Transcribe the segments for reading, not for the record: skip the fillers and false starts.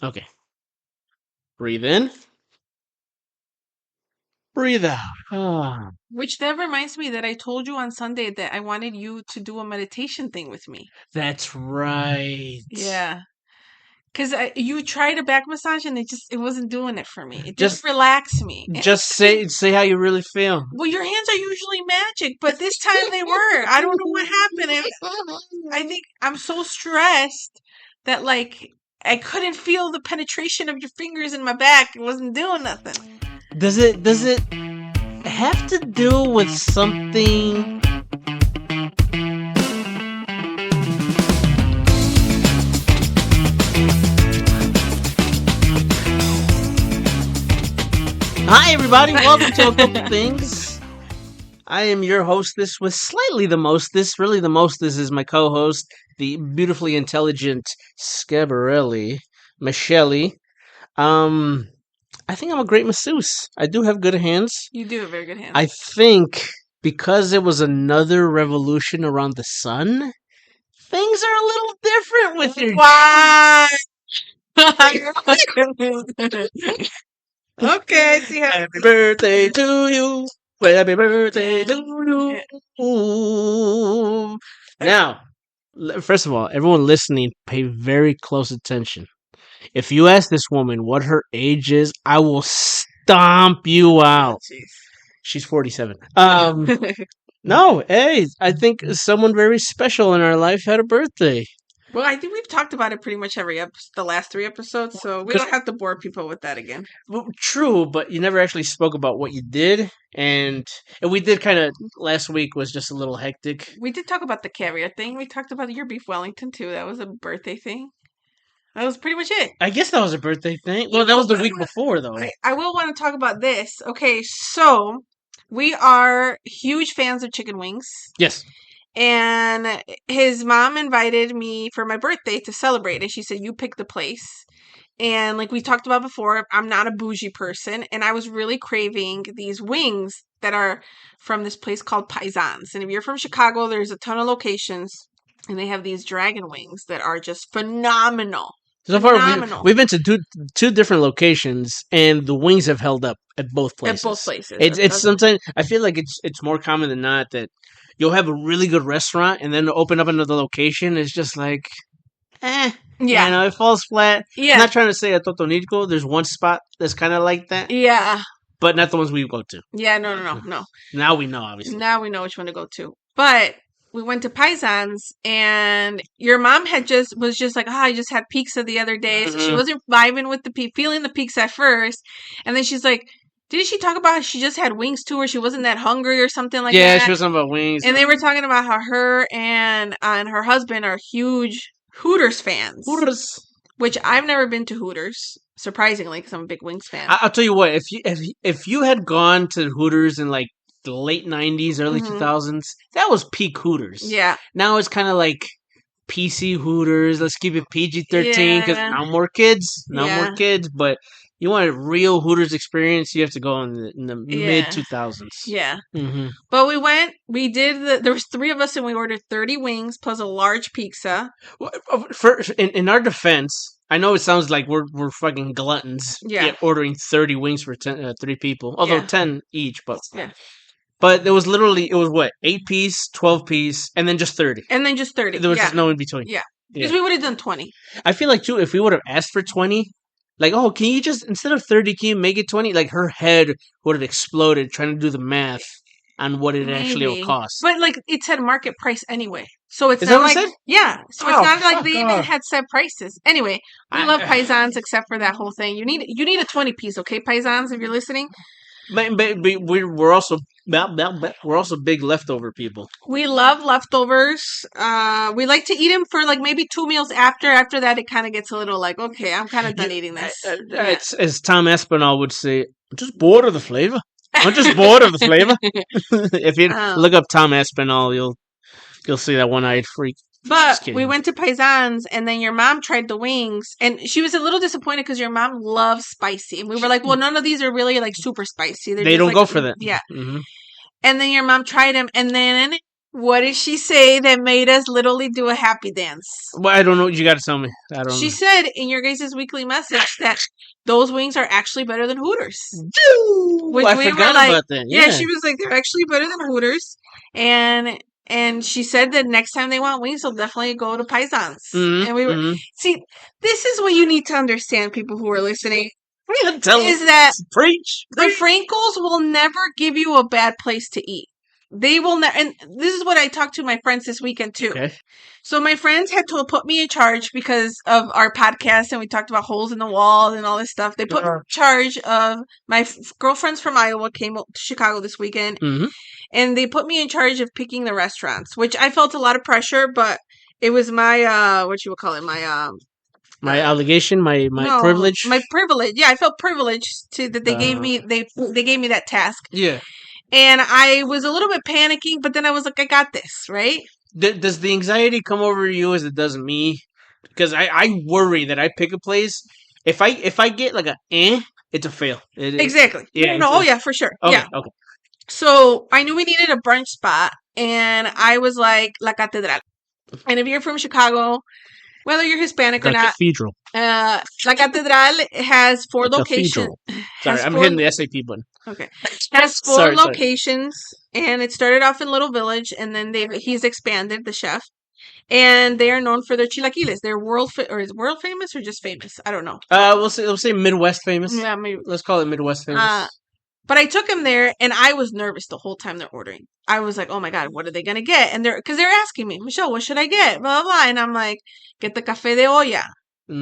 Okay. Breathe in. Breathe out. Ah. Which that reminds me that I told you on Sunday that I wanted you to do a meditation thing with me. That's right. Yeah. Because you tried a back massage and it wasn't doing it for me. It didn't Just relax me. just say how you really feel. Well, your hands are usually magic, but this time they were. I don't know what happened. I think I'm so stressed that like I couldn't feel the penetration of your fingers in my back. It wasn't doing nothing. Does it have to do with something? Hi everybody, welcome to A Couple Things. I am your hostess with slightly the mostest. Really the mostest is my co-host, the beautifully intelligent Scabarelli, Michelle. I think I'm a great masseuse. I do have good hands. You do have very good hands. I think because it was another revolution around the sun, things are a little different with your. Why? Okay, see how. Happy birthday to you. Happy birthday to you. Now, first of all, everyone listening, pay very close attention. If you ask this woman what her age is, I will stomp you out. She's 47. No, hey, I think someone very special in our life had a birthday. Well, I think we've talked about it pretty much every the last 3 episodes, so we don't have to bore people with that again. Well, true, but you never actually spoke about what you did, and we did kind of last week was just a little hectic. We did talk about the caviar thing. We talked about your beef Wellington too. That was a birthday thing. That was pretty much it. I guess that was a birthday thing. Well, that was the week before, though. I will want to talk about this. Okay, so we are huge fans of chicken wings. Yes. And his mom invited me for my birthday to celebrate it. She said, you pick the place. And like we talked about before, I'm not a bougie person. And I was really craving these wings that are from this place called Paisans. And if you're from Chicago, there's a ton of locations. And they have these dragon wings that are just phenomenal. So far, we've been to two different locations, and the wings have held up at both places. At both places. It's sometimes, I feel like it's more common than not that you'll have a really good restaurant, and then to open up another location, it's just like, Yeah. You know, it falls flat. Yeah. I'm not trying to say a Totonico. There's one spot that's kind of like that. Yeah. But not the ones we go to. Yeah, no. Now we know, obviously. Now we know which one to go to. But we went to Paisans, and your mom was just like, I just had pizza the other day. So she wasn't vibing with feeling the pizza at first. And then she's like, did she talk about how she just had wings too, or she wasn't that hungry or something like that? Yeah, she was talking about wings. And they were talking about how her and her husband are huge Hooters fans. Hooters. Which I've never been to Hooters, surprisingly, because I'm a big wings fan. I'll tell you what, if you had gone to Hooters in like the late 90s, early 2000s, that was peak Hooters. Yeah. Now it's kind of like PC Hooters. Let's keep it PG-13 because no more kids. More kids. But you want a real Hooters experience, you have to go in the mid-2000s. Yeah. Mm-hmm. But there was 3 of us and we ordered 30 wings plus a large pizza. In our defense, I know it sounds like we're fucking gluttons ordering 30 wings for 3 people. Although 10 each, but... Yeah. But it was 8 piece, 12 piece, and then just 30. And then just 30. There was just no in between. Yeah. Because we would have done 20. I feel like, too, if we would have asked for 20, like, oh, can you just, instead of 30, can you make it 20? Like, her head would have exploded trying to do the math on what it actually will cost. But, like, it said market price anyway. So it's Is not that what like... it said? Yeah. So it's not like they even had set prices. Anyway, we love Paisans except for that whole thing. You need a 20 piece, okay, Paisans, if you're listening? But we're also big leftover people. We love leftovers. We like to eat them for like maybe 2 meals after. After that, it kind of gets a little like, okay, I'm kind of done eating this. It's, as Tom Aspinall would say, I'm just bored of the flavor. I'm just bored of the flavor. If you look up Tom Aspinall, you'll see that one-eyed freak. But we went to Paisans, and then your mom tried the wings, and she was a little disappointed because your mom loves spicy. And we were like, well, none of these are really like super spicy. They don't go for that. Yeah. Mm-hmm. And then your mom tried them, and then What did she say that made us literally do a happy dance? Well, I don't know. You got to tell me. I don't She know. said in your guys' weekly message that those wings are actually better than Hooters. Dude, I forgot about that. Yeah, she was like, they're actually better than Hooters. And she said that next time they want wings, they'll definitely go to Paisans. And we were see, this is what you need to understand, people who are listening. Is that preach. The Frankels will never give you a bad place to eat. They will never. And this is what I talked to my friends this weekend too. Okay. So my friends had to put me in charge because of our podcast, and we talked about holes in the wall and all this stuff. They put me in charge of my girlfriends from Iowa came to Chicago this weekend, and they put me in charge of picking the restaurants, which I felt a lot of pressure, but it was my what you would call it, my obligation, my privilege. My privilege. Yeah, I felt privileged to that they gave me they gave me that task. Yeah. And I was a little bit panicking, but then I was like, I got this, right? Does the anxiety come over you as it does me? Because I worry that I pick a place. If I get like it's a fail. Exactly. Yeah. No, yeah, for sure. Okay, yeah. Okay. So I knew we needed a brunch spot, and I was like, La Catedral. And if you're from Chicago, whether you're Hispanic or not, cathedral. La Catedral has 4 locations. Sorry, I'm hitting the SAP button. Okay. Has 4 locations, and it started off in Little Village, and then he's expanded, the chef. And they are known for their chilaquiles. They're is world famous or just famous? I don't know. We'll say Midwest famous. Yeah, maybe. Let's call it Midwest famous. But I took him there, and I was nervous the whole time they're ordering. I was like, "Oh my god, what are they gonna get?" And they're asking me, "Michelle, what should I get?" Blah blah blah. And I'm like, "Get the café de olla,"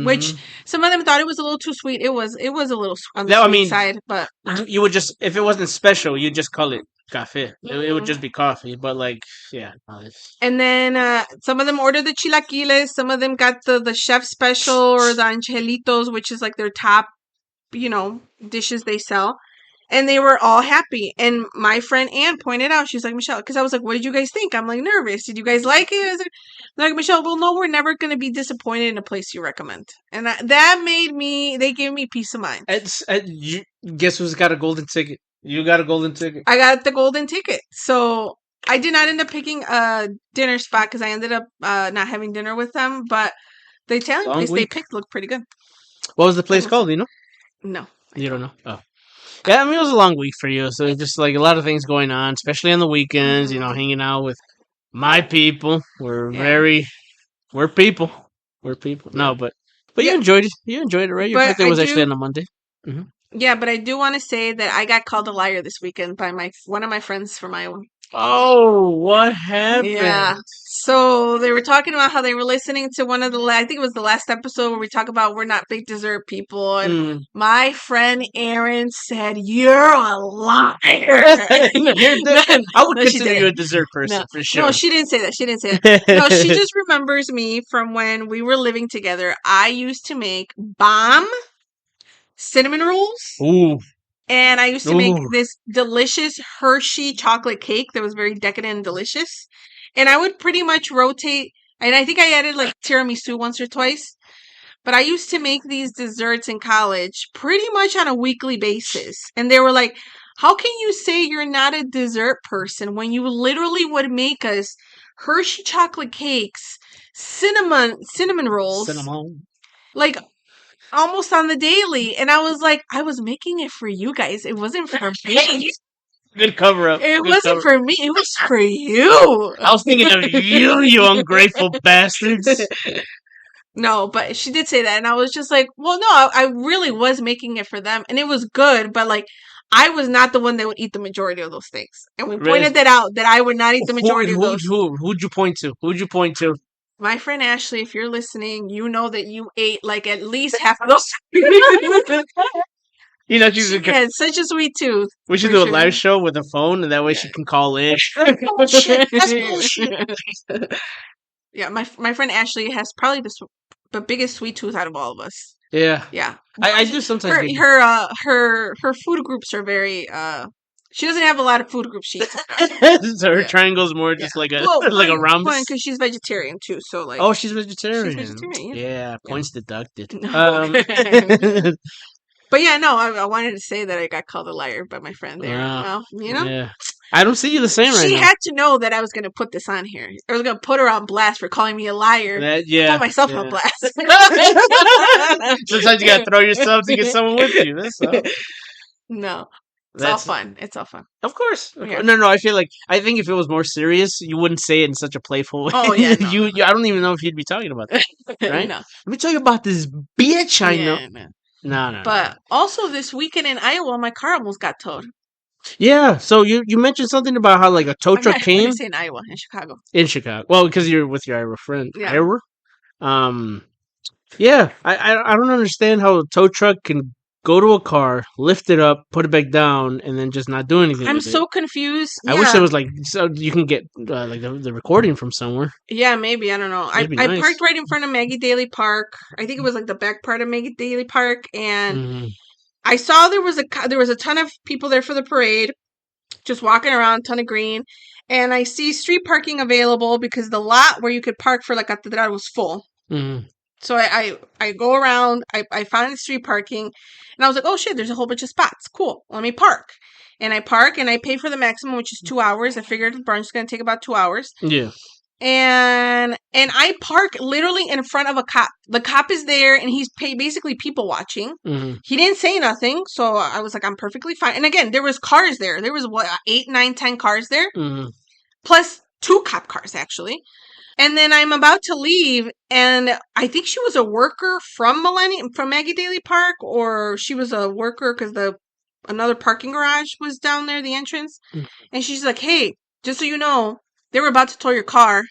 which some of them thought it was a little too sweet. It was a little on the sweet side, but you would just, if it wasn't special, you'd just call it café. It would just be coffee, but like, yeah. And then some of them ordered the chilaquiles. Some of them got the chef special or the angelitos, which is like their top, dishes they sell. And they were all happy. And my friend Anne pointed out, she's like, Michelle, because I was like, what did you guys think? I'm like, nervous. Did you guys like it? Like, Michelle, well, no, we're never going to be disappointed in a place you recommend. And they gave me peace of mind. Guess who's got a golden ticket? You got a golden ticket. I got the golden ticket. So I did not end up picking a dinner spot because I ended up not having dinner with them. But the Italian place they picked looked pretty good. What was the place called? Do you know? No. You don't know? Oh. Yeah, I mean, it was a long week for you, so just like a lot of things going on, especially on the weekends, hanging out with my people. We're people. We're people. No, but you enjoyed it. You enjoyed it, right? Your birthday was actually on a Monday. Mm-hmm. Yeah, but I do want to say that I got called a liar this weekend by one of my friends from Iowa. Oh, what happened? Yeah. So they were talking about how they were listening to one of I think it was the last episode where we talk about we're not big dessert people. And my friend Erin said, "You're a liar." I would consider you a dessert person for sure. No, she didn't say that. She didn't say that. No, she just remembers me from when we were living together. I used to make bomb cinnamon rolls. Ooh. And I used to make this delicious Hershey chocolate cake that was very decadent and delicious. And I would pretty much rotate. And I think I added like tiramisu once or twice. But I used to make these desserts in college pretty much on a weekly basis. And they were like, how can you say you're not a dessert person when you literally would make us Hershey chocolate cakes, cinnamon rolls, like almost on the daily? And I was like, I was making it for you guys. It wasn't for me. Good cover up. It wasn't for me. It was for you. I was thinking of you ungrateful bastards. No, but she did say that. And I was just like, well, no, I really was making it for them. And it was good. But like, I was not the one that would eat the majority of those things. And we pointed that out, that I would not eat the majority of those. Who'd you point to? Who'd you point to? My friend Ashley, if you're listening, you know that you ate like at least half of those. She had such a sweet tooth. We should do a live show with a phone, and that way she can call in. That's bullshit. Yeah, my friend Ashley has probably the biggest sweet tooth out of all of us. Yeah, yeah. I do sometimes. Her food groups are very. She doesn't have a lot of food groups. So her triangle's more just like a rhombus. Because she's vegetarian too, so like. Oh, she's vegetarian. She's vegetarian. Yeah, points deducted. But But yeah, no, I wanted to say that I got called a liar by my friend there. Wow. Well, you know. Yeah. I don't see you the same right She now. had to know that I was going to put this on here. I was going to put her on blast for calling me a liar. Yeah. Put myself yeah. on blast. Sometimes you gotta throw yourself to get someone with you. That's all. No. It's all That's fun. It's all fun. of course. Yeah. No. I think if it was more serious, you wouldn't say it in such a playful way. Oh, yeah, no. you. I don't even know if you'd be talking about that. Right? No. Let me tell you about this bitch I know. Yeah, no. No. But also this weekend in Iowa, my car almost got towed. Yeah. So you mentioned something about how like a tow truck I came say in Iowa, in Chicago. in Chicago. Well, because you're with your Iowa friend. Yeah. Iowa. Yeah. I don't understand how a tow truck can go to a car, lift it up, put it back down, and then just not do anything. I'm with so it. confused. I wish it was like so you can get like the recording from somewhere. Yeah, maybe. I don't know. I Nice. parked right in front of Maggie Daly Park. I think it was like the back part of Maggie Daly Park, and I saw there was a ton of people there for the parade, just walking around, ton of green, and I see street parking available because the lot where you could park for like Catedral was full. Mm-hmm. So I go around, I find the street parking, and I was like, oh shit, there's a whole bunch of spots. Cool, let me park. And I park, and I pay for the maximum, which is 2 hours. I figured the brunch is going to take about 2 hours. Yeah. And I park literally in front of a cop. The cop is there, and he's basically people watching. Mm-hmm. He didn't say nothing, so I was like, I'm perfectly fine. And again, there was cars there. There was, 8, 9, 10 cars there, plus 2 cop cars, actually. And then I'm about to leave, and I think she was a worker from Maggie Daly Park, or she was a worker because another parking garage was down there, the entrance. And she's like, hey, just so you know, they were about to tow your car,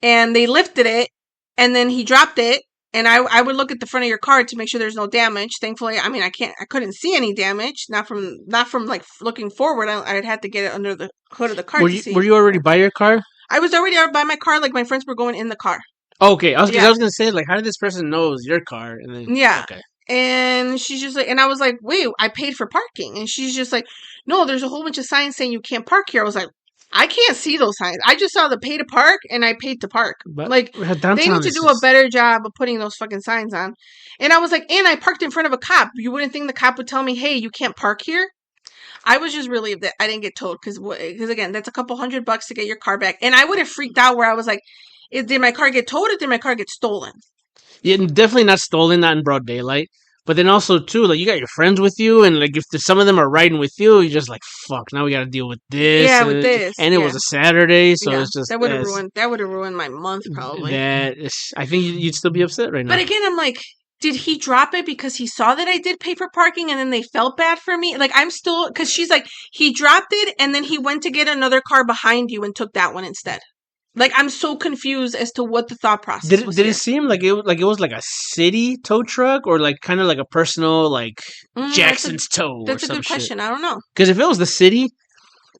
and they lifted it, and then he dropped it, and I would look at the front of your car to make sure there's no damage. Thankfully, I mean, I couldn't see any damage, not from like looking forward. I'd had to get it under the hood of the car. Were you already by your car? I was already out by my car, like my friends were going in the car. Okay, I was gonna say, like, how did this person know it was your car? And then okay. And she's just like, and I was like, wait, I paid for parking, and she's just like, no, there's a whole bunch of signs saying you can't park here. I was like, I can't see those signs. I just saw the pay to park, and I paid to park. But like, they need to do a better job of putting those fucking signs on. And I was like, and I parked in front of a cop. You wouldn't think the cop would tell me, hey, you can't park here? I was just relieved that I didn't get towed because again, that's a couple $100 to get your car back, and I would have freaked out where I was like, did my car get towed or did my car get stolen? Yeah, definitely not stolen, not in broad daylight. But then also too, like you got your friends with you, and like if some of them are riding with you, you're just like, fuck. Now we got to deal with this. Yeah, with this, and it was a Saturday, so it's just that would have ruined my month probably. I think you'd still be upset right now. But again, I'm like, did he drop it because he saw that I did pay for parking and then they felt bad for me? Like, I'm still, because she's like, he dropped it and then he went to get another car behind you and took that one instead. Like, I'm so confused as to what the thought process was. Did it seem like it was like a city tow truck or like kind of like a personal like Jackson's tow? That's a good question. I don't know. Because if it was the city,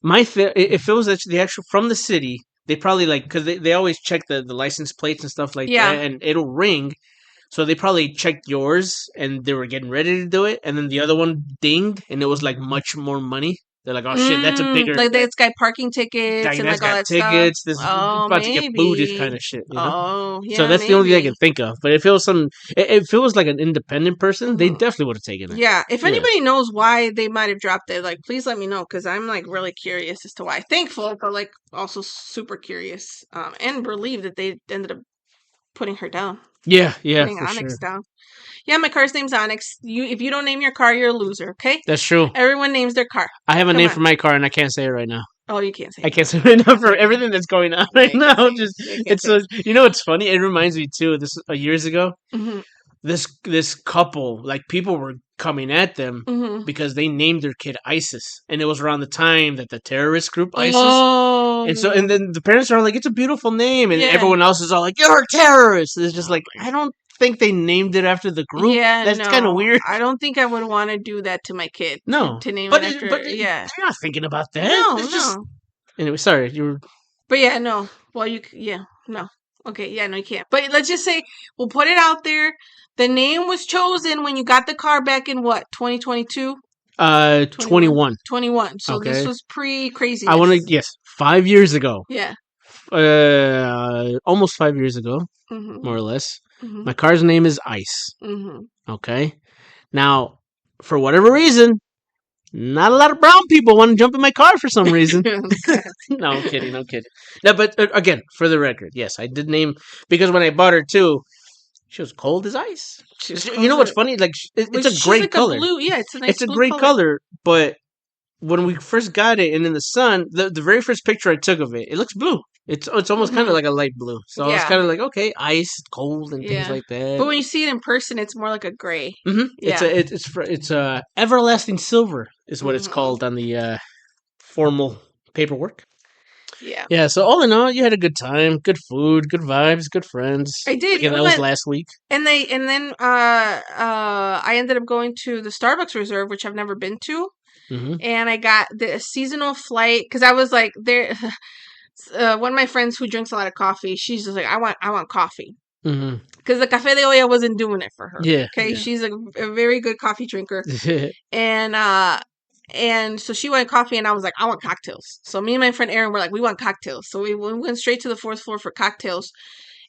if it was the actual from the city, they probably like because they always check the license plates and stuff like that, and it'll ring. So they probably checked yours and they were getting ready to do it, and then the other one dinged, and it was like much more money. They're like, oh shit, that's a bigger. Like this guy parking tickets and like all that tickets. This about to get booted kind of shit. You know? Oh, yeah. So that's the only thing I can think of. But if it was like an independent person, they definitely would have taken it. Yeah. If anybody knows why they might have dropped it, like please let me know because I'm like really curious as to why. Thankful, but like also super curious and relieved that they ended up putting her down. Yeah, putting for Onyx sure. down. Yeah, my car's name's Onyx. If you don't name your car, you're a loser. Okay, that's true. Everyone names their car. I have a name for my car, and I can't say it right now. Oh, you can't say. I can't say it right now for everything that's going on right now. Just it's you know what's funny? It reminds me too. This years ago, this couple like people were coming at them because they named their kid ISIS, and it was around the time that the terrorist group ISIS. Oh. And then the parents are like, it's a beautiful name, and everyone else is all like, you're a terrorist. It's just like I don't think they named it after the group. Yeah, that's kind of weird. I don't think I would want to do that to my kid. No, to name it after. But you're not thinking about that. No. Anyway, sorry, you were. But yeah, no. Well, no. Okay, yeah, no, you can't. But let's just say we'll put it out there. The name was chosen when you got the car back in what 2022. 21. 21. So this was pre-crazy. I want to 5 years ago. Yeah. Almost 5 years ago, more or less. My car's name is Ice. Okay. Now, for whatever reason, not a lot of brown people want to jump in my car for some reason. Okay. No, I'm kidding. I'm kidding. No, but again, for the record, yes, I did name because when I bought her too, she was cold as ice. You know what's funny? Like Well, it's a she's great like a color. blue. Yeah, it's a It's nice a blue great color. color, but when we first got it and in the sun, the very first picture I took of it, it looks blue. It's almost kind of Hmm. like a light blue. So I was Yeah, kind of like, okay, ice, cold, and things yeah. like that. But when you see it in person, it's more like a gray. It's Yeah. a it's a everlasting silver is what it's Hmm. called on the formal paperwork. Yeah. Yeah. So all in all, you had a good time, good food, good vibes, good friends. I did. Again, Well, that was last week. and then I ended up going to the Starbucks Reserve, which I've never been to, Hmm. and I got the seasonal flight because I was like there. One of my friends who drinks a lot of coffee, she's just like, I want coffee Hmm. because the cafe de olla wasn't doing it for her. Yeah. Okay, Yeah. she's a very good coffee drinker, and so she wanted coffee, and I was like, I want cocktails. So me and my friend Erin were like, we want cocktails. So we went straight to the fourth floor for cocktails,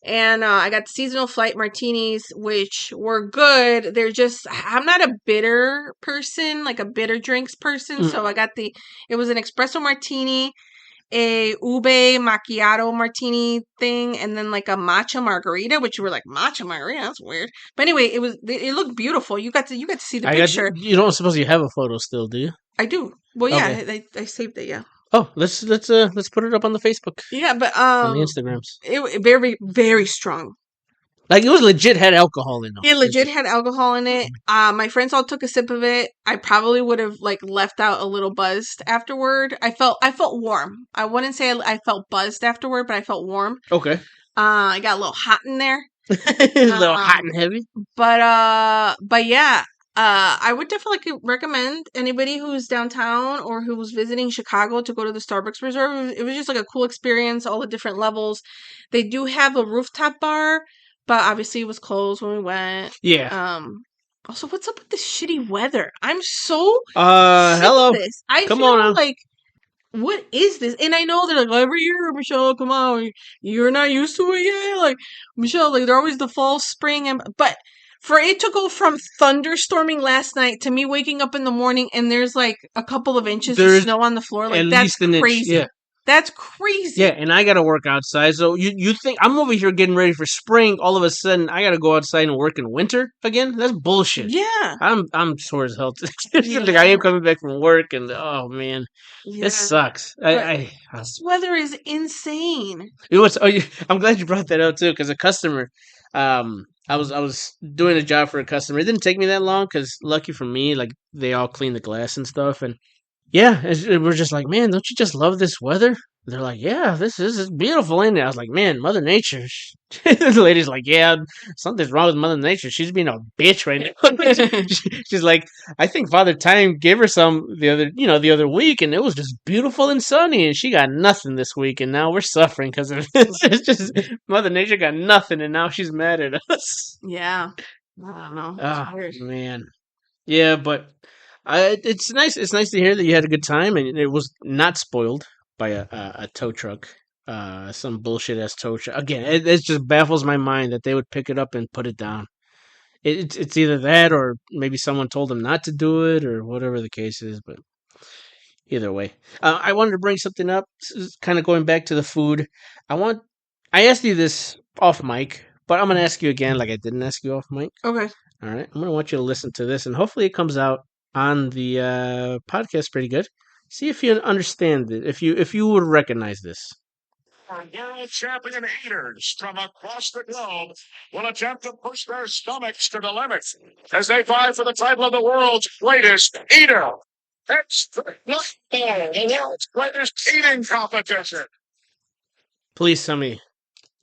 and I got seasonal flight martinis, which were good. They're just I'm not a bitter person, like a bitter drinks person. So I Mm. got it was an espresso martini, a ube macchiato martini thing, and then like a matcha margarita, which you were like matcha margarita. That's weird. But anyway, it looked beautiful. You got to see the I got picture. you. Don't suppose you have a photo still, do you? I do. Well, yeah, Okay. I saved it. Yeah, Oh, let's put it up on the Facebook, yeah, but on the Instagrams. it very very strong. Like it was legit had alcohol in them. It legit had alcohol in it. My friends all took a sip of it. I probably would have like left out a little buzzed afterward. I felt warm. I wouldn't say I felt buzzed afterward, but I felt warm. Okay. I got a little hot in there. A little hot Um, and heavy. but yeah. I would definitely recommend anybody who's downtown or who's visiting Chicago to go to the Starbucks Reserve. It was just like a cool experience, all the different levels. They do have a rooftop bar, but obviously it was closed when we went. Yeah. Also, what's up with this shitty weather? I'm so sick of Hello. this. I Come on feel now. like what is this? And I know they're like every year, Michelle. Come on, you're not used to it yet. Like Michelle, like they're always the fall, spring, and but for it to go from thunderstorming last night to me waking up in the morning and there's like a couple of inches of There's snow on the floor, at like that's least an inch. crazy. Yeah. That's Yeah, crazy. and I gotta work outside. So you think I'm over here getting ready for spring? All of a sudden, I gotta go outside and work in winter again? That's bullshit. Yeah, I'm sore as hell. Like I yeah, am coming back from work, and oh man, this yeah. sucks. But this weather is insane. it was. Oh, I'm glad you brought that up too, because a customer, I was doing a job for a customer. It didn't take me that long, because lucky for me, like they all clean the glass and stuff, and yeah, we're just like, man, don't you just love this weather? They're like, yeah, this is it's beautiful, ain't it? I was like, man, Mother Nature. The lady's like, yeah, something's wrong with Mother Nature. She's being a bitch right now. She's like, I think Father Time gave her some the other week, and it was just beautiful and sunny, and she got nothing this week, and now we're suffering because of this. It's just Mother Nature got nothing, and now she's mad at us. Yeah, I don't know. It's Ah, weird. man. Yeah, but it's nice. It's nice to hear that you had a good time and it was not spoiled by a tow truck. Some bullshit ass tow truck. Again, it just baffles my mind that they would pick it up and put it down. It's either that or maybe someone told them not to do it or whatever the case is. But either way, I wanted to bring something up. Kind of going back to the food. I asked you this off mic, but I'm gonna ask you again, like I didn't ask you off mic. Okay. All right, I'm gonna want you to listen to this, and hopefully it comes out on the podcast pretty good. See if you understand it. If you would recognize this. Our world champion eaters from across the globe will attempt to push their stomachs to the limit as they vie for the title of the world's greatest eater. It's the world's greatest eating competition. Please tell me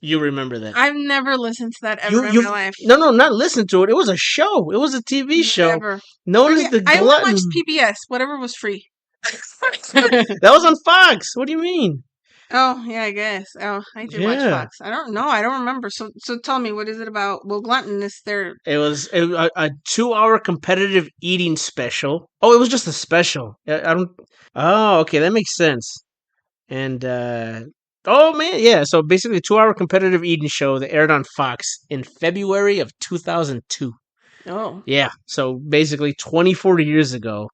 you remember that. I've never listened to that ever You in you my life. no, not listen to it. It was a show. It was a TV show Never. known Or as yeah, the I only watched Glutton. PBS, whatever was free. That was on Fox. What do you mean? Oh, yeah, I guess. Oh, I did watch Yeah. Fox. I don't know. I don't remember. So tell me, what is it about? Well, glutton is their. It was a 2 hour competitive eating special. Oh, it was just a special. I don't. Oh, okay, that makes sense. And oh man, yeah. So basically, a 2 hour competitive eating show that aired on Fox in February of 2002. Oh. Yeah, so basically 20, 40 years ago.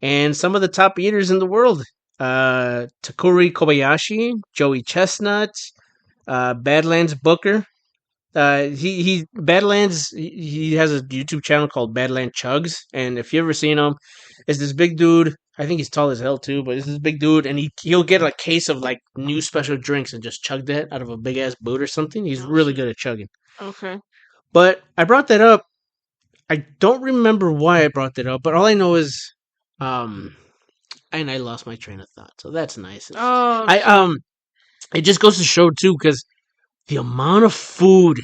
And some of the top eaters in the world. Takuri Kobayashi, Joey Chestnut, Badlands Booker. He Badlands. He has a YouTube channel called Badland Chugs, and if you ever seen him, it's this big dude. I think he's tall as hell too, but it's this big dude, and he'll get a case of like new special drinks and just chug that out of a big ass boot or something. He's really good at chugging. Okay. But I brought that up. I don't remember why I brought that up, but all I know is, um, and I lost my train of thought, so that's nice. Oh. I it just goes to show too, because the amount of food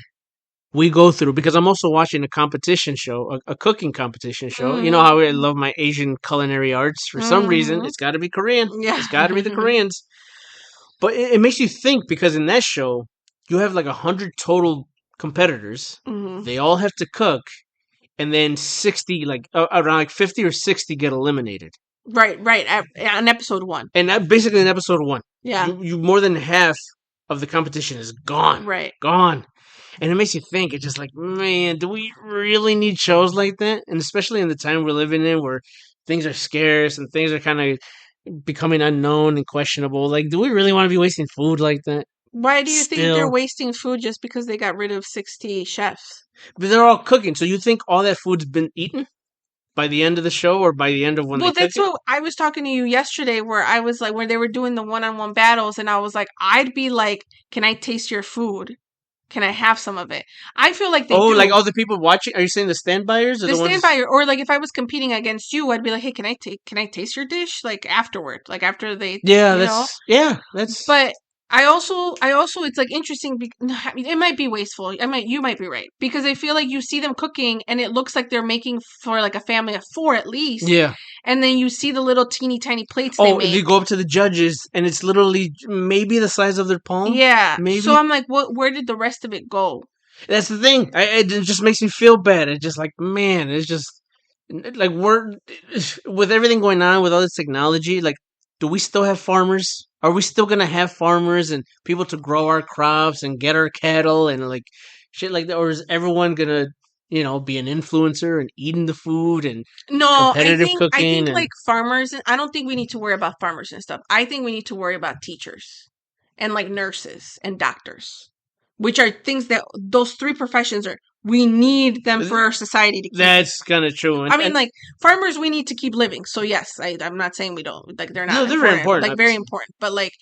we go through, because I'm also watching a competition show, a cooking competition show. You know how I love my Asian culinary arts. For some reason, it's got to be Korean. Yeah. It's got to be the Koreans. But it makes you think, because in that show, you have like 100 total competitors. Mhm. They all have to cook, and then 60, like around like 50 or 60 get eliminated. Right. On episode 1. And that basically in episode 1, Yeah. you more than half of the competition is gone. Right. Gone. And it makes you think, it's just like, man, do we really need shows like that? And especially in the time we're living in, where things are scarce and things are kind of becoming unknown and questionable. Like, do we really want to be wasting food like that? Why do you think they're Still. wasting food just because they got rid of 60 chefs? But they're all cooking, so you think all that food's been eaten by the end of the show, or by the end of when Well, they cook that's it? what I was talking to you yesterday, where I was like, where they were doing the one-on-one battles, and I was like, I'd be like, can I taste your food? Can I have some of it? I feel like they Oh, do. like all the people watching? Are you saying the standbyers or The the ones? standby, or like if I was competing against you, I'd be like, hey, can I taste your dish? Like afterward, like after they, Yeah, you know? that's. But I also, it's like interesting. I mean, it might be wasteful. You might be right, because I feel like you see them cooking, and it looks like they're making for like a family of 4 at least. Yeah. And then you see the little teeny tiny plates they Oh, make. if you go up to the judges and it's literally maybe the size of their palm. Yeah. Maybe. So I'm like, where did the rest of it go? That's the thing. It just makes me feel bad. It's just like, man, it's just like we're with everything going on with all this technology. Like, do we still have farmers? Are we still gonna have farmers and people to grow our crops and get our cattle and like shit like that? Or is everyone gonna, be an influencer and eating the food and No, competitive I cooking think and like farmers, I don't think we need to worry about farmers and stuff. I think we need to worry about teachers and like nurses and doctors, which are things that those 3 professions are. We need them for our society to keep. that's kind of true. I mean, like farmers, we need to keep living. So yes, I'm not saying we don't. Like they're not. No, they're very important. Like very important. But like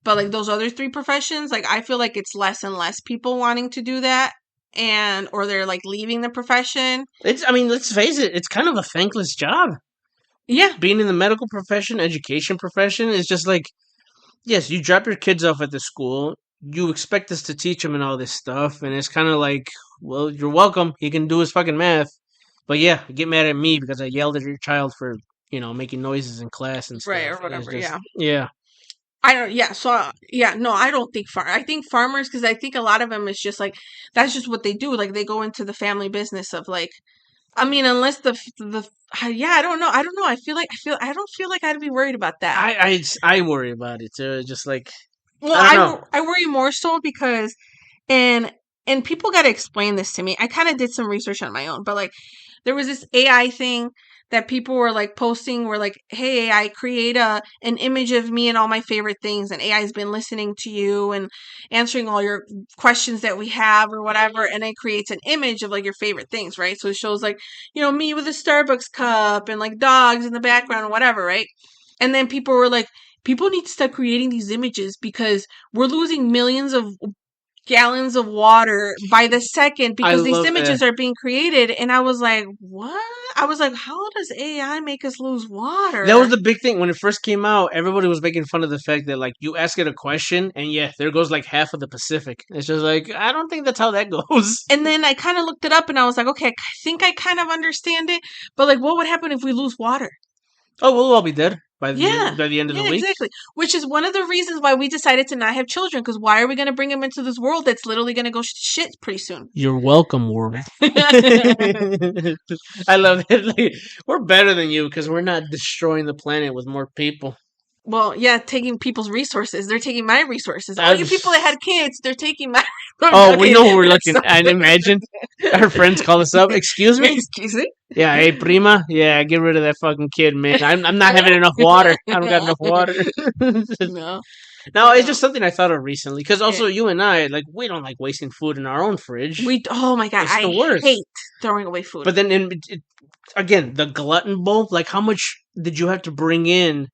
those other 3 professions, like I feel like it's less and less people wanting to do that, or they're like leaving the profession. I mean, let's face it, it's kind of a thankless job. Yeah. Being in the medical profession, education profession, is just like, yes, you drop your kids off at the school, you expect us to teach them and all this stuff, and it's kind of like, well, you're welcome. He can do his fucking math, but yeah, get mad at me because I yelled at your child for making noises in class and stuff. Right, or whatever. Yeah. I don't. Yeah. So yeah. No, I don't think I think farmers, because I think a lot of them is just like that's just what they do. Like they go into the family business of like. I mean, unless the yeah, I don't know. I don't feel like I'd be worried about that. I worry about it too. Just like, Well, I don't know. I worry more so because and people got to explain this to me. I kind of did some research on my own, but like there was this AI thing that people were like posting, were like, hey, AI, create an image of me and all my favorite things, and AI has been listening to you and answering all your questions that we have or whatever, and it creates an image of like your favorite things, right? So it shows like, me with a Starbucks cup and like dogs in the background or whatever, right? And then people were like, people need to start creating these images because we're losing millions of gallons of water by the second because these images are being created. And I was like, what? I was like, how does AI make us lose water? That was the big thing when it first came out. Everybody was making fun of the fact that like you ask it a question and yeah, there goes like half of the Pacific. It's just like, I don't think that's how that goes. And then I kind of looked it up and I was like, okay, I think I kind of understand it, but like, what would happen if we lose water? Oh, we'll all be dead by the end of the week. Exactly. Which is one of the reasons why we decided to not have children. Because why are we going to bring them into this world that's literally going to go shit pretty soon? You're welcome, world. I love it. Like, we're better than you because we're not destroying the planet with more people. Well, yeah, taking people's resources. They're taking my resources. All you That's- people that had kids, they're taking my. Oh, we Okay, know who we're looking so- at. Imagine our friends call us up. Excuse me? Excuse me? Yeah, hey, prima. Yeah, get rid of that fucking kid, man. I'm not having enough water. I don't got enough water. No. No, it's No. just something I thought of recently. Because also, Yeah. you and I, like, we don't like wasting food in our own fridge. Oh my god, It's I the worst. hate throwing away food. But then, again, the glutton bowl, like, how much did you have to bring in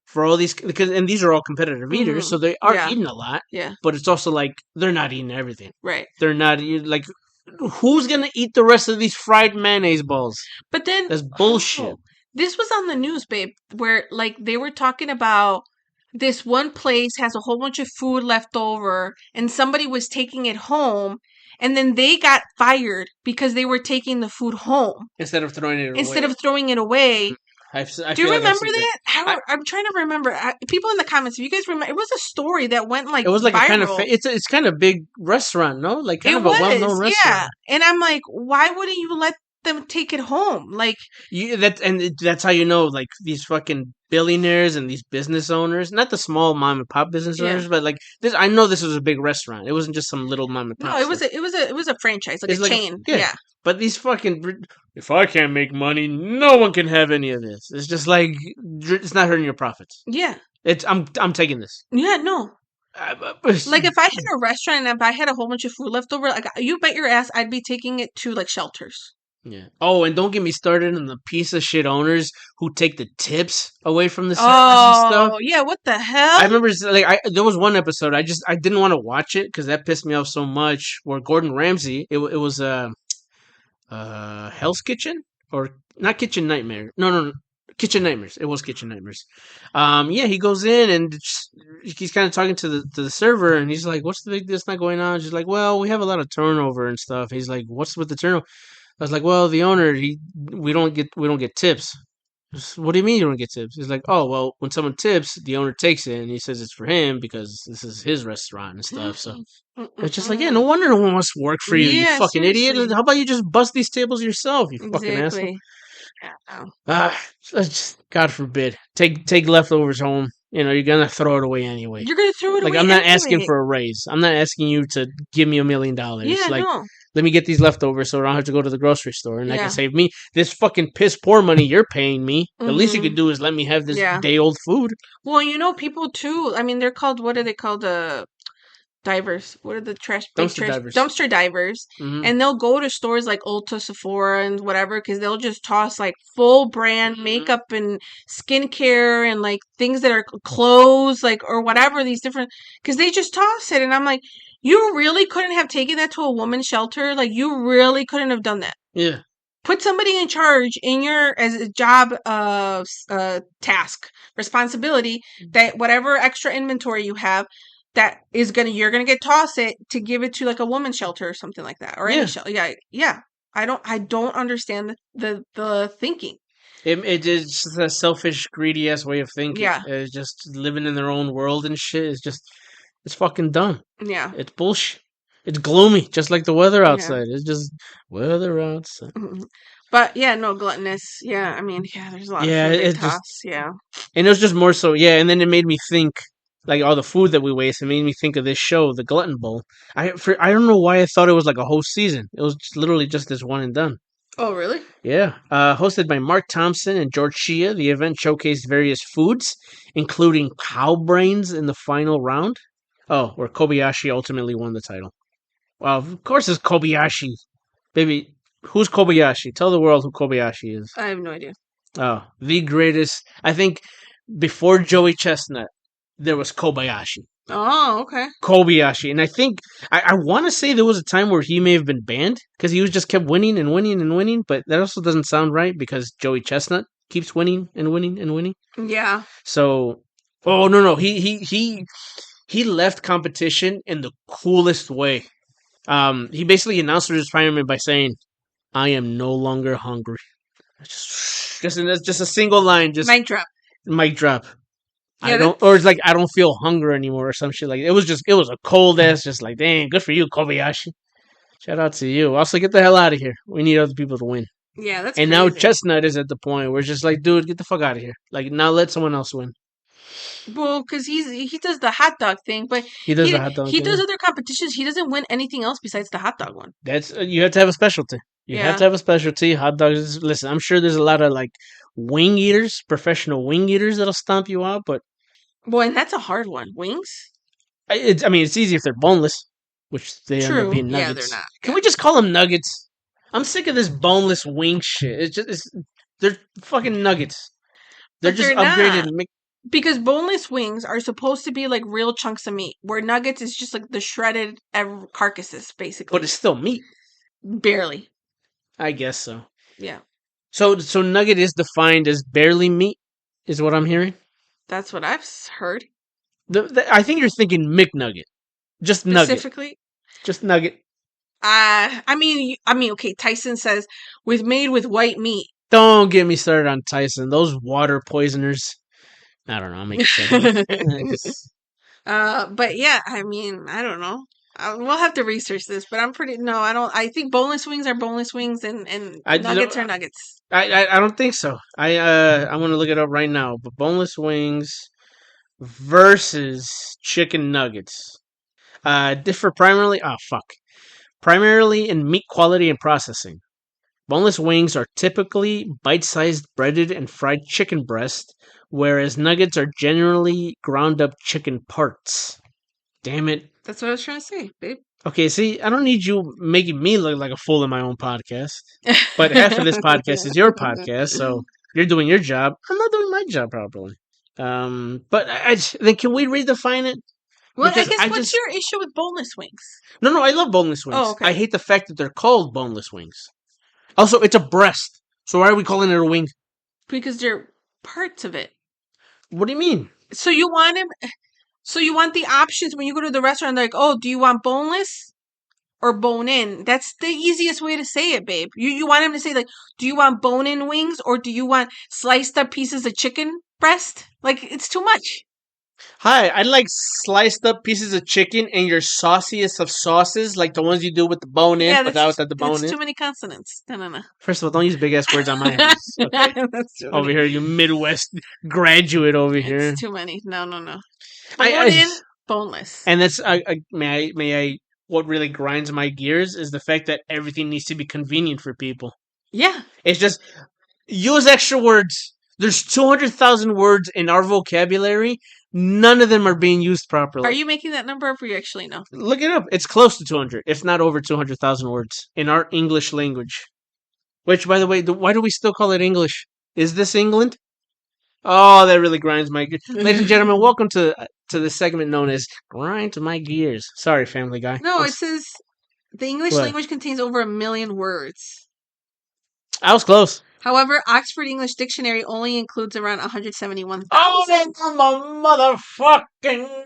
for all these? And these are all competitive eaters, Mhm. so they are Yeah. eating a lot. Yeah. But it's also like they're not eating everything. Right. They're not like, who's gonna eat the rest of these fried mayonnaise balls? But then That's bullshit. this was on the news, babe, where like they were talking about this one place has a whole bunch of food left over and somebody was taking it home and then they got fired because they were taking the food home Instead of throwing it away. instead of throwing it away. I Do feel you like I've remember seen that? I'm trying to remember. People in the comments, if you guys remember, it was a story that went like It was like viral. a kind of it's kind of big restaurant, no? Like kind It of a well-known was, restaurant. yeah. And I'm like, why wouldn't you let them take it home? Like, That's how you know, like, these fucking billionaires and these business owners, not the small mom and pop business Yeah. owners, but like this. I know this was a big restaurant. It wasn't just some little mom and pop. no, it was a franchise, like It's a like chain. yeah. Yeah. But these fucking, if I can't make money, no one can have any of this. It's just like it's not hurting your profits. Yeah. I'm taking this. Yeah, no. Like if I had Mm. a restaurant and if I had a whole bunch of food left over, like you bet your ass I'd be taking it to like shelters. Yeah. Oh, and don't get me started on the piece of shit owners who take the tips away from the servers and stuff. Oh, yeah, what the hell? I remember, like, there was one episode I didn't want to watch it because that pissed me off so much. Where Gordon Ramsay, it was Hell's Kitchen or not Kitchen Nightmare? No, Kitchen Nightmares. It was Kitchen Nightmares. Yeah, he goes in and he's kind of talking to the server, and he's like, "What's the big deal? Not going on?" She's like, "Well, we have a lot of turnover and stuff." He's like, "What's with the turnover?" I was like, "Well, the owner, we don't get tips." What do you mean you don't get tips? He's like, "Oh, well, when someone tips, the owner takes it and he says it's for him because this is his restaurant and stuff." So it's just like, yeah, no wonder no one wants to work for you, you Yeah, fucking idiot. seriously. How about you just bust these tables yourself, you fucking asshole? Exactly. Yeah. God forbid. Take leftovers home. You know, you're gonna throw it away anyway. You're gonna throw it Like, away. I'm not asking anyway. for a raise. I'm not asking you to give me $1 million. Yeah, Like, no. let me get these leftovers so I don't have to go to the grocery store and I Yeah. can save me this fucking piss poor money you're paying me. The least you Mhm. could do is let me have this Yeah. day old food. Well, you know, people too. I mean, they're called. What are they called? Divers. What are the dumpster divers? Mhm. And they'll go to stores like Ulta, Sephora, and whatever because they'll just toss like full brand Mhm. makeup and skincare and like things that are clothes, like or whatever these different. Because they just toss it, and I'm like, you really couldn't have taken that to a woman's shelter. Like you really couldn't have done that. Yeah. Put somebody in charge in your as a job task responsibility that whatever extra inventory you have that is you're gonna get tossed it to give it to like a woman's shelter or something like that or Yeah. any shelter. Yeah. I don't understand the thinking. It is just a selfish, greedy ass way of thinking. Yeah. It's just living in their own world and shit. It's fucking dumb. Yeah. It's bullshit. It's gloomy, just like the weather Yeah. outside. It's just weather outside. Mhm. But yeah, no gluttonous. Yeah, I mean, yeah, there's a lot Yeah, of food they it just- toss. Yeah. And it was just more so, yeah. And then it made me think, like, all the food that we waste. It made me think of this show, The Glutton Bowl. I don't know why I thought it was like a whole season. It was literally just this one and done. Oh, really? Yeah. Hosted by Mark Thompson and George Shea, the event showcased various foods, including cow brains in the final round. Oh, where Kobayashi ultimately won the title. Well, of course it's Kobayashi. Baby, who's Kobayashi? Tell the world who Kobayashi is. I have no idea. Oh, the greatest. I think before Joey Chestnut, there was Kobayashi. Oh, okay. Kobayashi. And I think, I want to say there was a time where he may have been banned because he was just kept winning and winning and winning, but that also doesn't sound right because Joey Chestnut keeps winning and winning and winning. Yeah. So, oh, no. He left competition in the coolest way. He basically announced his retirement by saying, "I am no longer hungry." Just a single line, just Mic drop. mic drop. Yeah, I don't, or it's like I don't feel hunger anymore, or some shit like. It was a cold ass, just like, dang, good for you, Kobayashi. Shout out to you. Also, get the hell out of here. We need other people to win. Yeah, that's And now crazy. Chestnut is at the point where it's just like, dude, get the fuck out of here. Like, now let someone else win. Well, because he does the hot dog thing, but He does the hot dog he thing. does other competitions. He doesn't win anything else besides the hot dog one. That's you have to have a specialty. You have Yeah. to have a specialty. Hot dogs. Listen, I'm sure there's a lot of like wing eaters, professional wing eaters that'll stomp you out, but Boy, and that's a hard one. Wings? I mean, it's easy if they're boneless, which they end up True. being Yeah, nuggets. they're not. Can we just call them nuggets? I'm sick of this boneless wing shit. They're fucking nuggets. They're But just they're upgraded. not. Because boneless wings are supposed to be like real chunks of meat, where nuggets is just like the shredded carcasses, basically. But it's still meat. Barely. I guess so. Yeah. So nugget is defined as barely meat, is what I'm hearing. That's what I've heard. I think you're thinking McNugget, just nugget, Specifically. just nugget. I mean, okay. Tyson says made with white meat. Don't get me started on Tyson. Those water poisoners. I don't know. I'm making sense. But yeah, I mean, I don't know. We'll have to research this, but no, I don't. I think boneless wings are boneless wings, and nuggets are nuggets. I don't think so. I'm gonna look it up right now. But boneless wings versus chicken nuggets differ primarily in meat quality and processing. Boneless wings are typically bite-sized breaded and fried chicken breast, whereas nuggets are generally ground up chicken parts. Damn it. That's what I was trying to say, babe. Okay, see, I don't need you making me look like a fool in my own podcast. But half of this podcast is your podcast, so you're doing your job. I'm not doing my job properly. But then can we redefine it? Well, Because I guess what's your issue with boneless wings? No, I love boneless wings. Oh, okay. I hate the fact that they're called boneless wings. Also, it's a breast. So why are we calling it a wing? Because they're parts of it. What do you mean? So you want the options when you go to the restaurant. They're like, oh, do you want boneless or bone in? That's the easiest way to say it, babe. You want him to say like, do you want bone in wings or do you want sliced up pieces of chicken breast? Like, it's too much. Hi, I'd like sliced up pieces of chicken and your sauciest of sauces, like the ones you do with the bone in, without the bone in. That's too many consonants. No. First of all, don't use big ass words on my hands. Okay? That's too Over many. here, you Midwest graduate over here. It's too many. No. Bone I- in, boneless. And that's may I what really grinds my gears is the fact that everything needs to be convenient for people. Yeah. It's just use extra words. There's 200,000 words in our vocabulary. None of them are being used properly. Are you making that number up or you actually know? Look it up. It's close to 200, if not over 200,000 words in our English language. Which, by the way, why do we still call it English? Is this England? Oh, that really grinds my gears. Ladies and gentlemen, welcome to the segment known as Grind My Gears. Sorry, Family Guy. No, it says the English What? language contains over 1 million words. I was close. However, Oxford English Dictionary only includes around 171,000. Oh, motherfucking...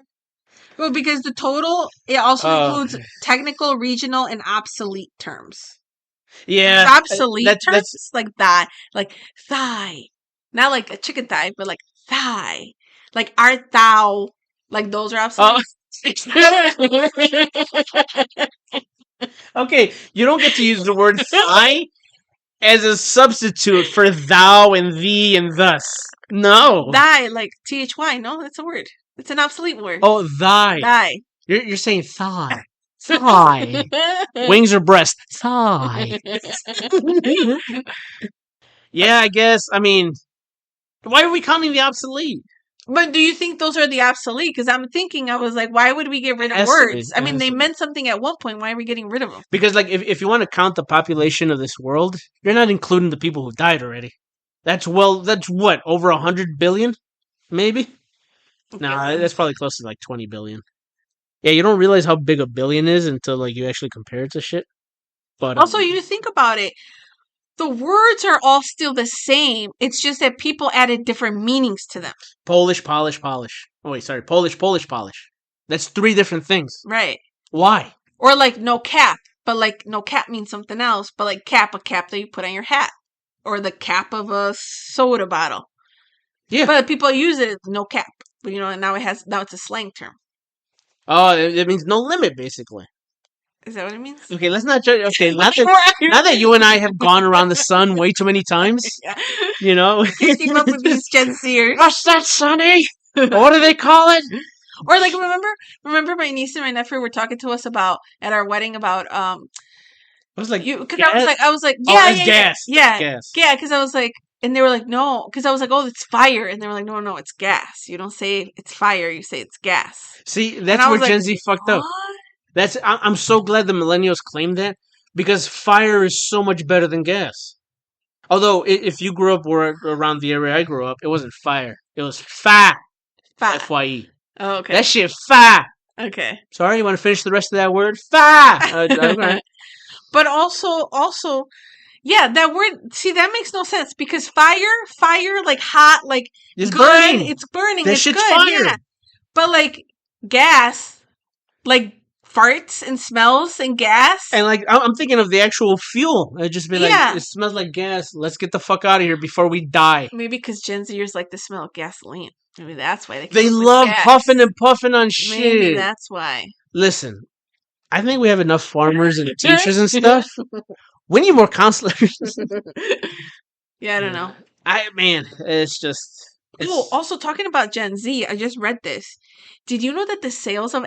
Well, because the total, it also Oh. includes technical, regional, and obsolete terms. Yeah. Obsolete that's- terms? Like that. Like thigh. Not like a chicken thigh, but like thigh. Like art thou. Like those are obsolete. Okay, you don't get to use the word thigh as a substitute for thou and thee and thus. No. Thy, like THY. No, that's a word. It's an obsolete word. Oh, thy. Thigh. You're saying thigh. Thigh. Wings or breast? Thigh. Yeah, I guess. I mean, why are we counting the obsolete? But do you think those are the obsolete? Because I was like, why would we get rid of Has to be. words? I mean, they meant something at one point. Why are we getting rid of them? Because, like, if you want to count the population of this world, you're not including the people who died already. That's what, over 100 billion? Maybe? Nah, that's probably close to like 20 billion. Yeah, you don't realize how big a billion is until like you actually compare it to shit. But Also, you think about it. The words are all still the same. It's just that people added different meanings to them. Polish, polish. Oh wait, sorry, Polish, polish. That's 3 different things. Right. Why? Or like no cap, but like no cap means something else. But like a cap that you put on your hat. Or the cap of a soda bottle. Yeah. But people use it as no cap. But now it's a slang term. Oh, it means no limit, basically. Is that what it means? Okay, let's not judge. Okay, now that you and I have gone around the sun way too many times, Yeah. you know. You came up with these Gen Zers. What's that, Sonny? What do they call it? Or like remember my niece and my nephew were talking to us about at our wedding about It was like you because gas? I was like Oh, yeah it's gas. yeah It's gas. yeah because I was like and they were like no because I was like oh it's fire and they were like no it's gas, you don't say it's fire, you say it's gas. See, And that's I where was like Gen Z fucked up. what? I'm so glad the millennials claim that because fire is so much better than gas. Although if you grew up around the area I grew up, it wasn't fire. It was fire. Fire. Fye. Oh, okay. That shit fire. Okay. Sorry, you want to finish the rest of that word? Fire. Okay. But also, yeah, that word. See, that makes no sense because fire, like hot, like It's good. burning. It's burning. That It's shit's good. fire. Yeah. But like gas, like farts and smells and gas. And like I'm thinking of the actual fuel. It'd just be like, Yeah. it smells like gas. Let's get the fuck out of here before we die. Maybe because Gen Zers like the smell of gasoline. Maybe that's why They come up with love gas. puffing and puffing on shit. Maybe that's why. Listen, I think we have enough farmers and teachers and stuff. We need more counselors. Yeah, I don't know. It's just. Oh, also talking about Gen Z, I just read this. Did you know that the sales of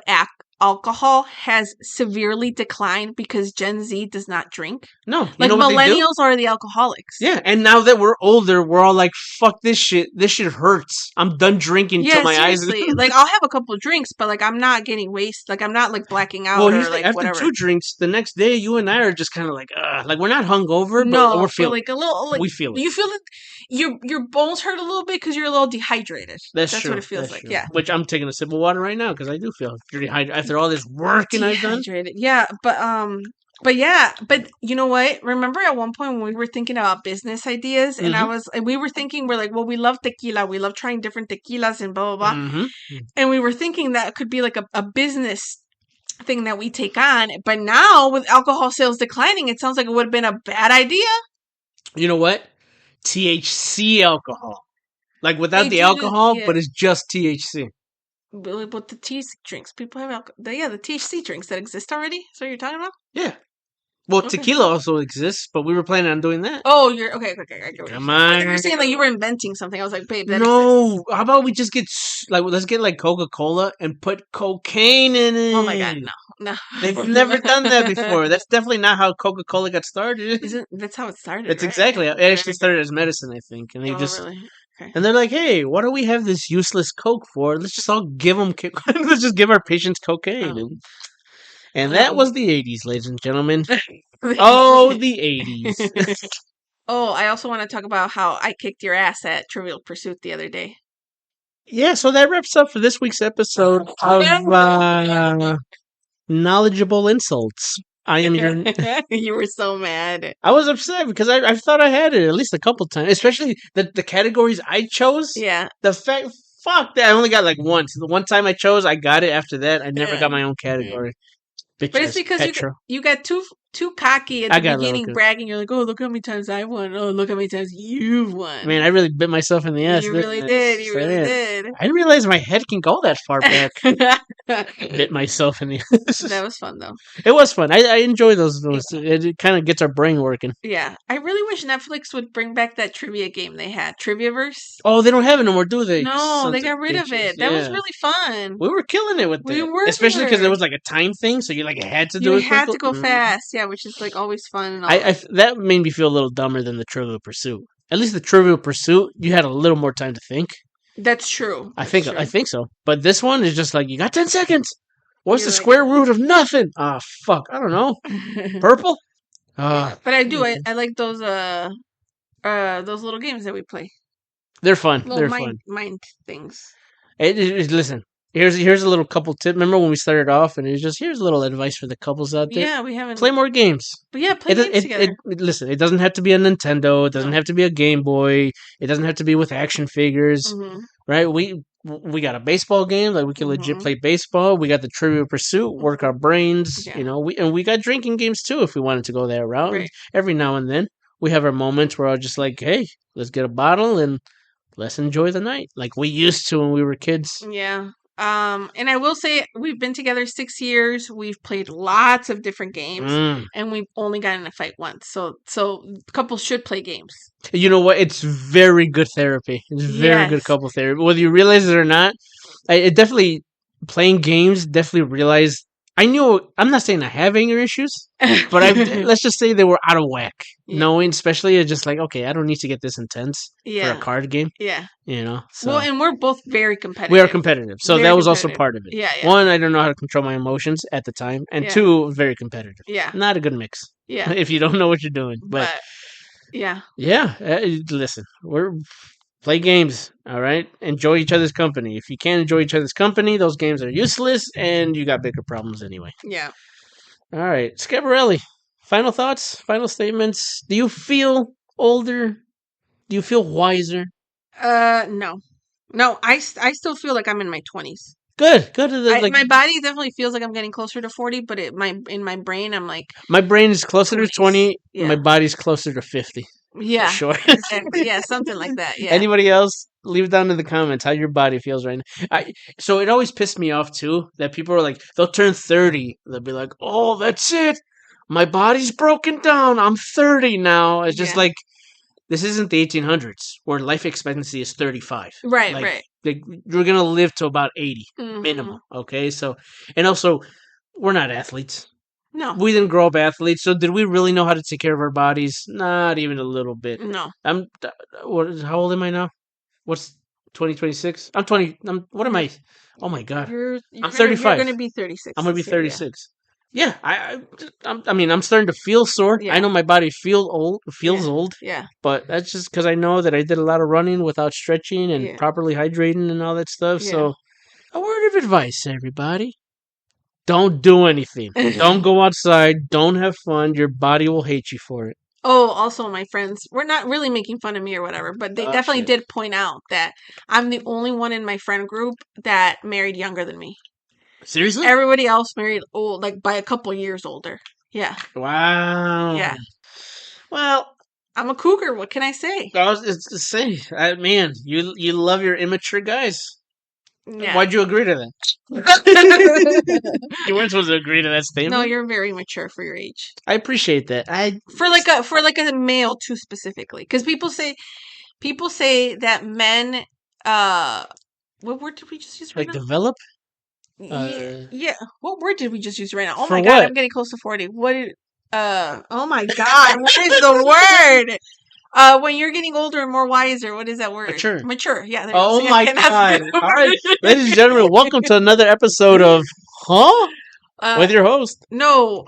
alcohol has severely declined because Gen Z does not drink? No, you Like know what they do? millennials are the alcoholics. Yeah, and now that we're older, we're all like, "Fuck this shit! This shit hurts. I'm done drinking Yeah, till my seriously. eyes." Like I'll have a couple of drinks, but like I'm not getting wasted. Like I'm not like blacking out Well, or here's the like after whatever. 2 drinks, the next day, you and I are just kind of like we're not hungover, but No, we're but feeling. like a little. Like We feel it. you feel that your bones hurt a little bit because you're a little dehydrated. That's true. what it feels That's like. true. Yeah. Which I'm taking a sip of water right now because I do feel pretty dehydrated after all this working I've done. Dehydrated. Yeah, but yeah, but you know what? Remember at one point when we were thinking about business ideas, and we were thinking we're like, well, we love tequila, we love trying different tequilas and blah blah blah, and we were thinking that could be like a business thing that we take on. But now with alcohol sales declining, it sounds like it would have been a bad idea. You know what? THC alcohol, like without the alcohol, but it's just THC. But the THC drinks, people have alcohol. The THC drinks that exist already. Is what you're talking about? Yeah. Well, tequila also exists, but we were planning on doing that. Oh, you're okay. Come on. You were saying like you were inventing something. I was like, babe, that no. exists. How about we just get let's get like Coca-Cola and put cocaine in it. Oh my god, no. They've never done that before. That's definitely not how Coca-Cola got started. That's how it started? That's right? exactly. It actually started as medicine, I think, and they really? Okay. And they're like, "Hey, what do we have this useless Coke for? Let's just all give them. Let's just give our patients cocaine." And that was the 80s, ladies and gentlemen. Oh, the 80s. Oh, I also want to talk about how I kicked your ass at Trivial Pursuit the other day. Yeah, so that wraps up for this week's episode of Knowledgeable Insults. I am your. You were so mad. I was upset because I thought I had it at least a couple times, especially the categories I chose. Yeah. The fact, fuck that, I only got like once. The one time I chose, I got it. After that, I never got my own category. But it's because you got too cocky at the beginning, bragging. You're like, oh, look how many times I won. Oh, look how many times you've won. Man, I really bit myself in the ass. You really did. You really did. I didn't realize my head can go that far back. Bit myself in the ass. That was fun, though. It was fun. I enjoy those. It kind of gets our brain working. Yeah. I really wish Netflix would bring back that trivia game they had. Triviaverse. Oh, they don't have it no more, do they? No, they got rid of it. That was really fun. We were killing it with that. We were. Especially because there was like a time thing, so you like had to do it. You had to go fast. Yeah, which is like always fun. And all that made me feel a little dumber than the Trivial Pursuit. At least the Trivial Pursuit, you had a little more time to think. That's true. I think so. But this one is just like, you got 10 seconds. What's the square root of nothing? Ah, fuck. I don't know. Purple? But I do. I like those little games that we play. They're fun. Little mind things. Listen. Here's a little couple tip. Remember when we started off, and it was just here's a little advice for the couples out there. Yeah, we haven't play more games. But yeah, play games together. Listen, it doesn't have to be a Nintendo. It doesn't have to be a Game Boy. It doesn't have to be with action figures, right? We got a baseball game, like we can legit play baseball. We got the Trivial Pursuit, work our brains. Yeah. We got drinking games too if we wanted to go that route. Right. Every now and then we have our moments where I'm just like, hey, let's get a bottle and let's enjoy the night like we used to when we were kids. Yeah. And I will say we've been together 6 years. We've played lots of different games, and we've only gotten in a fight once. So couples should play games. You know what? It's very good therapy. It's very good Yes. couple therapy. Whether you realize it or not, it definitely playing games definitely realized. I knew I'm not saying I have anger issues, but let's just say they were out of whack. Yeah. Knowing, especially, it's just like, okay, I don't need to get this intense for Yeah. a card game. Yeah. You know, so Well, and we're both very competitive. we are competitive, so Very that was also competitive. part of it. Yeah, yeah. One, I don't know how to control my emotions at the time, and Yeah. two, very competitive. Yeah. Not a good mix. Yeah. If you don't know what you're doing, but yeah. yeah, listen, we're play games, all right? Enjoy each other's company. If you can't enjoy each other's company, those games are useless, and you got bigger problems anyway. Yeah. All right, Scavarelli, final thoughts, final statements. Do you feel older? Do you feel wiser? No. No, I still feel like I'm in my 20s. Good. My body definitely feels like I'm getting closer to 40, but in my brain, I'm like... My brain is closer to 20. Yeah. My body's closer to 50. Yeah. Sure. Exactly. Yeah, something like that. Yeah. Anybody else? Leave it down in the comments how your body feels right now. So it always pissed me off too that people are like, they'll turn 30. They'll be like, oh, that's it. My body's broken down. I'm 30 now. It's just like, this isn't the 1800s where life expectancy is 35. Right, like, right. You're going to live to about 80 Mhm. minimum. Okay. So, and also, we're not athletes. No. We didn't grow up athletes, so did we really know how to take care of our bodies? Not even a little bit. No. How old am I now? What's 2026? I'm 20. What am I? Oh my god. I'm 35. You're going to be 36. I'm going to be 36. Yeah, I mean, I'm starting to feel sore. Yeah. I know my body feels old. Yeah. But that's just because I know that I did a lot of running without stretching and properly hydrating and all that stuff. Yeah. So, a word of advice, everybody. Don't do anything. Don't go outside. Don't have fun. Your body will hate you for it. Oh, also, my friends, we're not really making fun of me or whatever, but they definitely did point out that I'm the only one in my friend group that married younger than me. Seriously? Everybody else married old, like by a couple years older. Yeah. Wow. Yeah. Well, I'm a cougar. What can I say? I was just to say, man, you love your immature guys. Yeah. Why'd you agree to that? You weren't supposed to agree to that statement. No, you're very mature for your age. I appreciate that. For like a male too specifically, because people say that men. What word did we just use right like now? develop. Yeah. What word did we just use right now? Oh for my god, what? I'm getting close to 40. What did? Oh my god, what is the word? When you're getting older and more wiser, what is that word? Mature. Yeah. Oh my god! All right, ladies and gentlemen, welcome to another episode of with your host. No.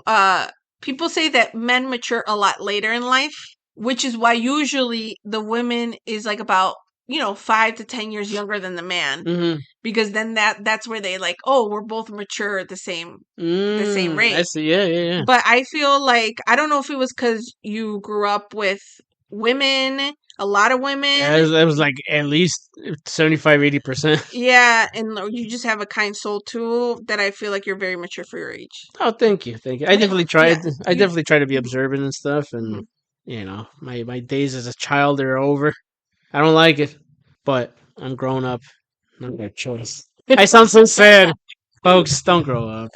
People say that men mature a lot later in life, which is why usually the woman is like about 5 to 10 years younger than the man, because then that's where they like, oh, we're both mature at the same rate. I see. Yeah. But I feel like, I don't know if it was because you grew up with women, a lot of women. Yeah, it was like at least 75-80%. Yeah, and you just have a kind soul too. That I feel like you're very mature for your age. Oh, thank you. I definitely tried. Yeah. I definitely try to be observant and stuff, and my days as a child are over. I don't like it, but I'm grown up. Not my choice. I sound so sad. Folks, don't grow up.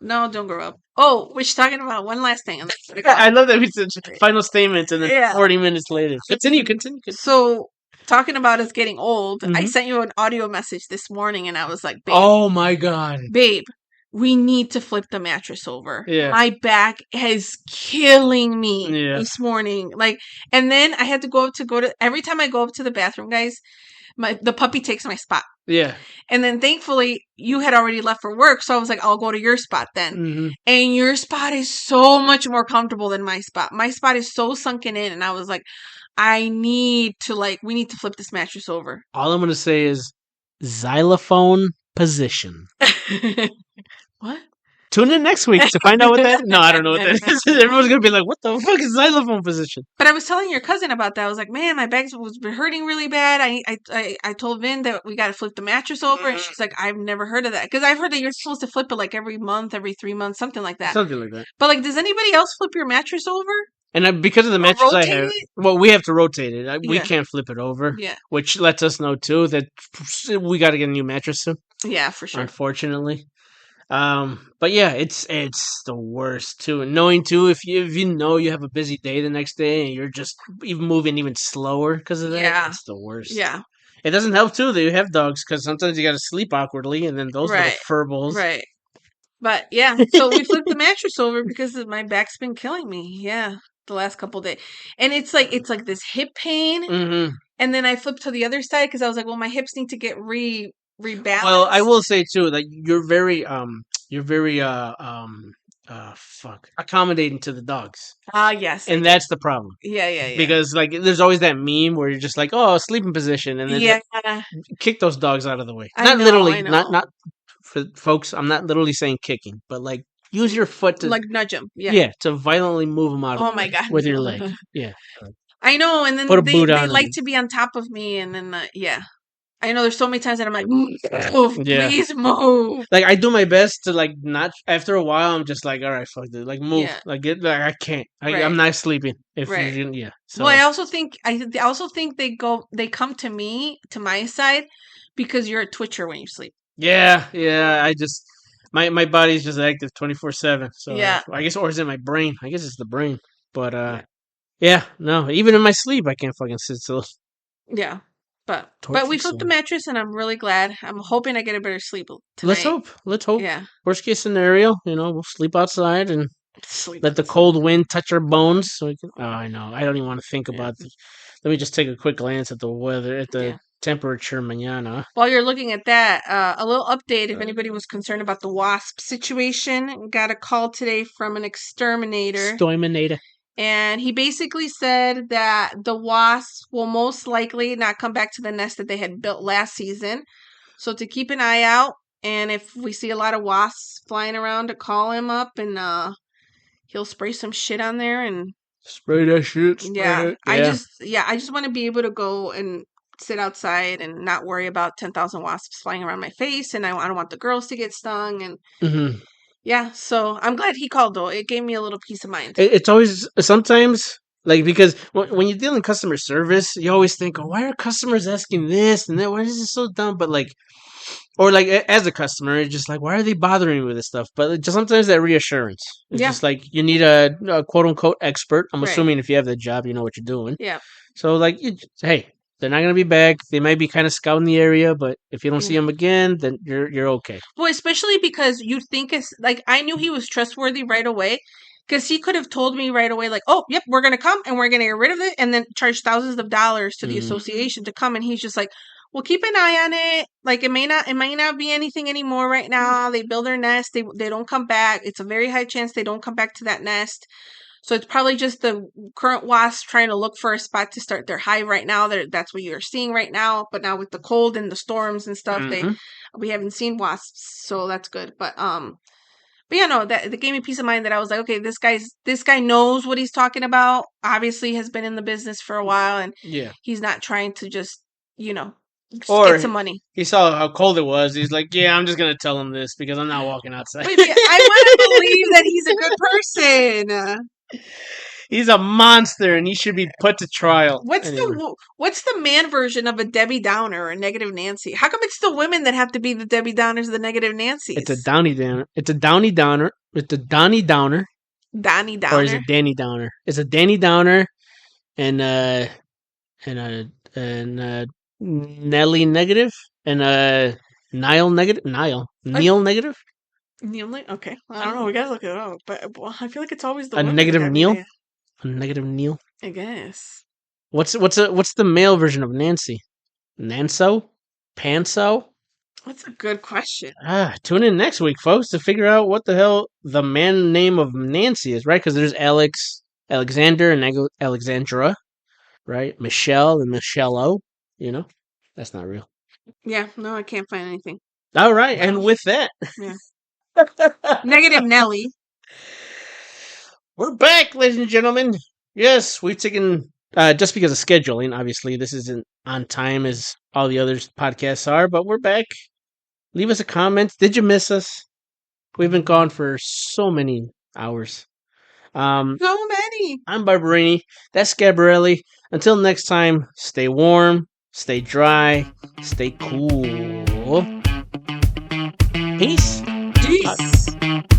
No, don't grow up. Oh, we're talking about one last thing. I love that we said final statements and then 40 minutes later. Continue. So, talking about us getting old, I sent you an audio message this morning and I was like, babe. Oh my God. Babe, we need to flip the mattress over. Yeah. My back is killing me this morning. And then I had to go to every time I go up to the bathroom, guys, the puppy takes my spot. Yeah. And then thankfully you had already left for work. So I was like, I'll go to your spot then. Mm-hmm. And your spot is so much more comfortable than my spot. My spot is so sunken in. And I was like, we need to flip this mattress over. All I'm going to say is xylophone position. What? Tune in next week to find out what that is. No, I don't know what that is. Everyone's going to be like, what the fuck is xylophone position? But I was telling your cousin about that. I was like, man, my back was hurting really bad. I told Vin that we got to flip the mattress over. And she's like, I've never heard of that. Because I've heard that you're supposed to flip it like every month, every 3 months, something like that. Something like that. But does anybody else flip your mattress over? And because of the mattress I have, we have to rotate it. We can't flip it over. Yeah. Which lets us know, too, that we got to get a new mattress soon. Yeah, for sure. unfortunately. But yeah, it's the worst too. And knowing too, if you know you have a busy day the next day and you're just even moving even slower because of that, Yeah. it's the worst. Yeah. It doesn't help too that you have dogs because sometimes you got to sleep awkwardly, and then those little Right. furballs. Right. But yeah, so we flipped the mattress over because my back's been killing me. Yeah, the last couple days, and it's like this hip pain, Mm-hmm. and then I flipped to the other side because I was like, well, my hips need to get Well, I rebalanced. will say too that you're very fuck accommodating to the dogs, Ah, yes, I and do. that's the problem. Yeah, yeah, yeah, Because like there's always that meme where you're just like, oh, sleeping position, and then yeah. kick those dogs out of the way. I Not know, I literally, not know. not for folks. I'm not literally saying kicking, but like use your foot to Like nudge them. Yeah. yeah to violently move them out of Oh the my way god, with your leg. no. Yeah, I know, and put a then boot they on like and to be on top of me, and then yeah, I know. There's so many times that I'm like, move, yeah. please move. Like I do my best to like not. After a while, I'm just like, all right, fuck this. Like move. Yeah, Like get. Like I can't. I'm right, not sleeping. If right. you yeah. Well, So I also think they come to me to my side because you're a twitcher when you sleep. yeah, yeah. I just my body's just active 24/7. So Yeah, I guess or is it my brain? I guess it's the brain. But yeah, yeah, no. Even in my sleep, I can't fucking sit still. yeah. But we Tortured flipped the soul. mattress, and I'm really glad. I'm hoping I get a better sleep Let's tonight. hope. Let's hope. Yeah, Worst case scenario, we'll sleep outside and sleep let the outside. cold wind touch our bones. So we can. Oh, I know. I don't even want to think Yeah, about. Let me just take a quick glance at the weather, at the yeah. temperature, mañana. While you're looking at that, a little update if anybody was concerned about the wasp situation. Got a call today from an exterminator, Stoiminator. and he basically said that the wasps will most likely not come back to the nest that they had built last season. So to keep an eye out, and if we see a lot of wasps flying around, to call him up and he'll spray some shit on there. And Spray that shit. Spray yeah, it. Yeah. I just want to be able to go and sit outside and not worry about 10,000 wasps flying around my face, and I don't want the girls to get stung. And hmm yeah, so I'm glad he called though. It gave me a little peace of mind. It's always sometimes like because when you're dealing customer service, you always think, oh, why are customers asking this and that? Why is this so dumb? But like, or like as a customer, it's just like, why are they bothering me with this stuff? But just sometimes that reassurance is Yeah, just like you need a quote unquote expert. I'm right. assuming if you have the job, you know what you're doing. Yeah. So like, hey, they're not gonna be back. They might be kind of scouting the area, but if you don't see Yeah. them again, then you're okay. Well, especially because you think it's like I knew he was trustworthy right away because he could have told me right away, like, oh, yep, we're going to come and we're going to get rid of it and then charge thousands of dollars to the Mm. association to come. And he's just like, well, keep an eye on it. Like it might not be anything anymore right now. They build their nest. They don't come back. It's a very high chance they don't come back to that nest. So it's probably just the current wasps trying to look for a spot to start their hive right now. That's what you're seeing right now. But now with the cold and the storms and stuff, hmm we haven't seen wasps, so that's good. But yeah, no, that gave me peace of mind that I was like, okay, this guy knows what he's talking about. Obviously, has been in the business for a while, and Yeah. he's not trying to you know, just Or get some money. he saw how cold it was. He's like, yeah, I'm just gonna tell him this because I'm not walking outside. Wait, I want to believe that he's a good person. He's a monster and he should be put to trial. What's Anyway. what's the man version of a Debbie Downer or a negative Nancy? How come it's the women that have to be the Debbie Downers or the negative Nancy's? It's a Downy Downer. It's a Downy Downer. It's a Donny Downer. Donnie Downer. Or is it Danny Downer? It's a Danny Downer and and Nelly negative and Niall negative. Neil negative. Neil, okay. I don't know. We gotta look it up. But well, I feel like it's always the A women negative that Neil. they- A negative Neil. I guess. What's the male version of Nancy? Nanso? Panso? That's a good question. Tune in next week, folks, to figure out what the hell the man name of Nancy is, right? Because there's Alex, Alexander, and Alexandra, right? Michelle and Michelle-O, That's not real. Yeah, no, I can't find anything. All right, and with that, Yeah. Negative Nelly. we're back, ladies and gentlemen. Yes, we've taken, just because of scheduling, obviously, this isn't on time as all the other podcasts are, but we're back. Leave us a comment. Did you miss us? We've been gone for so many hours. So many. I'm Barberini. That's Scabarelli. Until next time, stay warm, stay dry, stay cool. Peace. Peace.